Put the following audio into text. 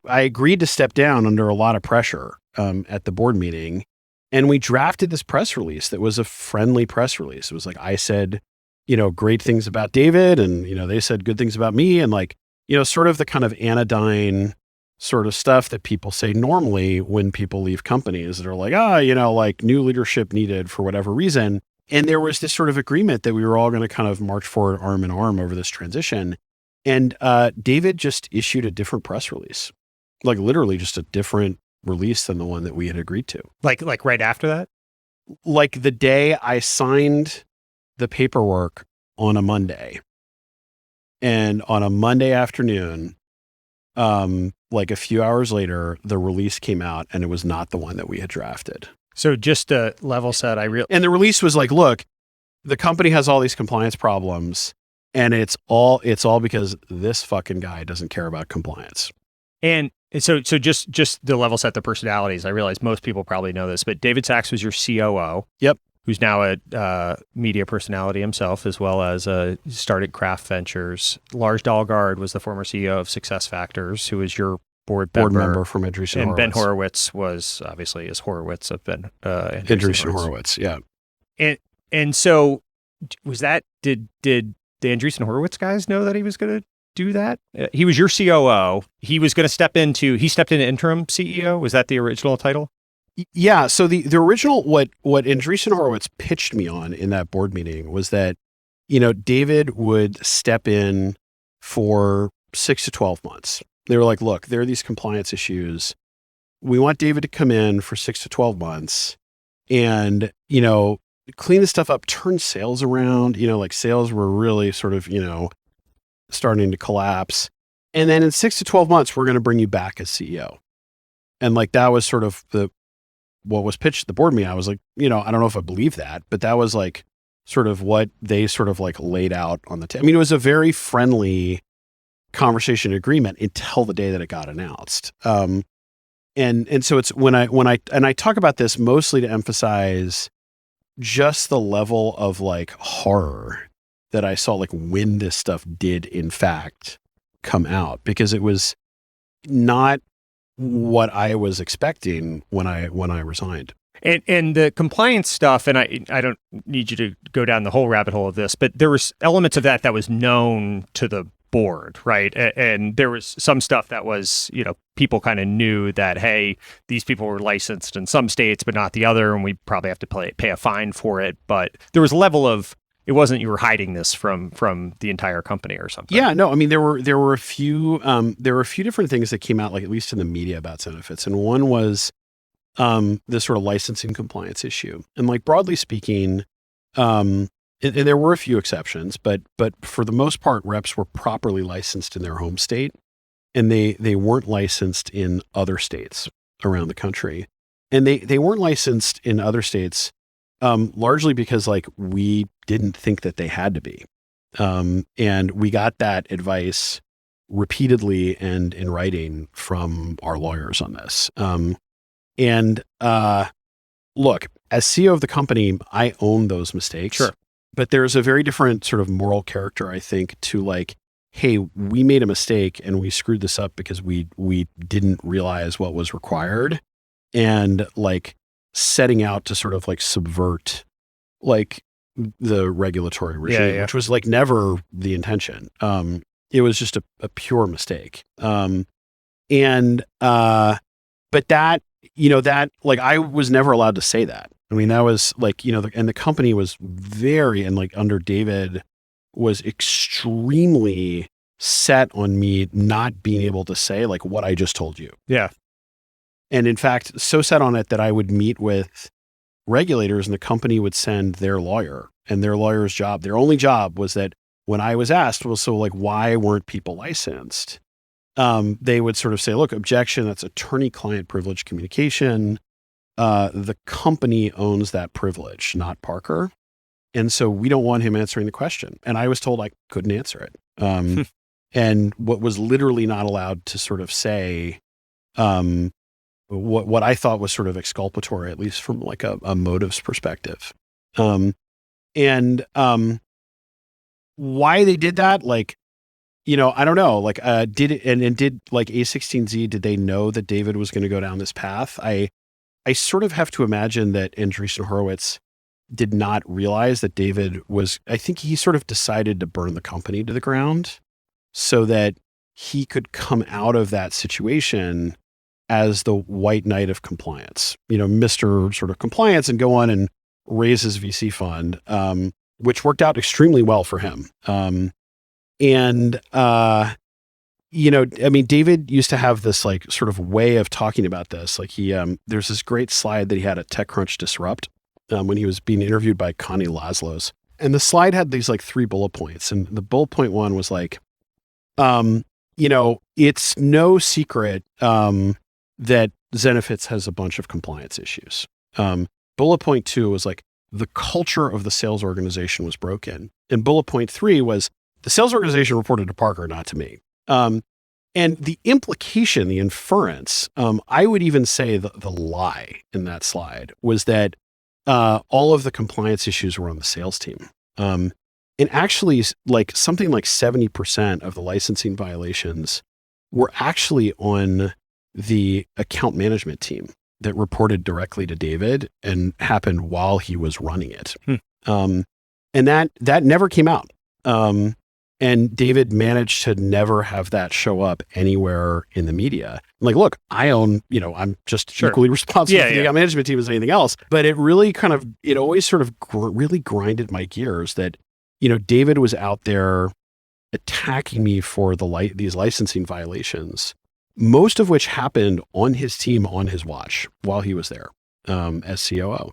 I agreed to step down under a lot of pressure at the board meeting. And we drafted this press release that was a friendly press release. It was like, I said, great things about David, and, they said good things about me, and like, sort of the kind of anodyne sort of stuff that people say normally when people leave companies that are like, like new leadership needed for whatever reason. And there was this sort of agreement that we were all going to kind of march forward arm in arm over this transition. And David just issued a different press release, like literally just a different release than the one that we had agreed to. Like right after that? Like the day I signed the paperwork on a Monday, and on a Monday afternoon, like a few hours later, the release came out and it was not the one that we had drafted. So just to level set, and the release was like, look, the company has all these compliance problems, and it's all because this fucking guy doesn't care about compliance. And so just to level set the personalities, I realize most people probably know this, but David Sachs was your COO. Yep. Who's now a media personality himself, as well as started Craft Ventures. Lars Dahlgaard was the former CEO of Success Factors, who was your board member from Andreessen and Horowitz. Ben Horowitz was obviously Horowitz of Andreessen Horowitz, yeah. And so was that, did the Andreessen Horowitz guys know that he was going to do that? He was your COO. He was going to stepped into interim CEO. Was that the original title? Yeah. So the original, what Andreessen Horowitz pitched me on in that board meeting was that, David would step in for 6 to 12 months. They were like, look, there are these compliance issues. We want David to come in for 6 to 12 months and, clean this stuff up, turn sales around, like sales were really sort of, starting to collapse. And then in 6 to 12 months, we're going to bring you back as CEO. And like, that was sort of what was pitched at the board meeting. I was like, I don't know if I believe that, but that was like sort of what they sort of like laid out on the table. I mean, it was a very friendly conversation agreement until the day that it got announced. And so it's when I talk about this mostly to emphasize just the level of like horror that I saw, like when this stuff did in fact come out, because it was not what I was expecting when I resigned. And the compliance stuff, and I don't need you to go down the whole rabbit hole of this, but there was elements of that was known to the board, right? And there was some stuff that was, people kind of knew that, hey, these people were licensed in some states, but not the other, and we probably have to pay a fine for it. But there was a level of, it wasn't you were hiding this from the entire company or something. Yeah, no, I mean there were a few different things that came out, like at least in the media, about Zenefits, and one was this sort of licensing compliance issue. And like broadly speaking, and there were a few exceptions, but for the most part, reps were properly licensed in their home state, and they weren't licensed in other states around the country, and they weren't licensed in other states. Largely because like we didn't think that they had to be. And we got that advice repeatedly and in writing from our lawyers on this. Look, as CEO of the company, I own those mistakes. Sure. But there's a very different sort of moral character, I think, to like, hey, we made a mistake and we screwed this up because we didn't realize what was required. And like, setting out to sort of like subvert like the regulatory regime, which was like never the intention. It was just a pure mistake. But that, that like, I was never allowed to say that. I mean, that was like, and the company was and like under David was extremely set on me not being able to say like what I just told you. Yeah. And in fact, so set on it that I would meet with regulators and the company would send their lawyer, and their lawyer's job, their only job was that when I was asked, well, so like, why weren't people licensed? They would sort of say, look, objection, that's attorney-client privilege communication. The company owns that privilege, not Parker. And so we don't want him answering the question. And I was told I couldn't answer it. And what was literally not allowed to sort of say, what I thought was sort of exculpatory, at least from like a motives perspective. Why they did that, like, I don't know. Like, did it and did like A16Z? Did they know that David was going to go down this path? I sort of have to imagine that Andreessen Horowitz did not realize that David was. I think he sort of decided to burn the company to the ground so that he could come out of that situation as the white knight of compliance, Mr. sort of compliance, and go on and raise his VC fund, which worked out extremely well for him. David used to have this like sort of way of talking about this. Like there's this great slide that he had at TechCrunch Disrupt when he was being interviewed by Connie Laszlos. And the slide had these like 3 bullet points. And the bullet point 1 was like, it's no secret that Zenefits has a bunch of compliance issues. Bullet point 2 was like, the culture of the sales organization was broken. And bullet point 3 was, the sales organization reported to Parker, not to me. And the implication, the inference, I would even say the lie in that slide was that all of the compliance issues were on the sales team. And actually, like something like 70% of the licensing violations were actually on the account management team that reported directly to David and happened while he was running it. And that never came out. And David managed to never have that show up anywhere in the media. Like, look, I'm just equally responsible for the account management team as anything else. But it really it always sort of really grinded my gears that, David was out there attacking me for these licensing violations, most of which happened on his team, on his watch while he was there as COO.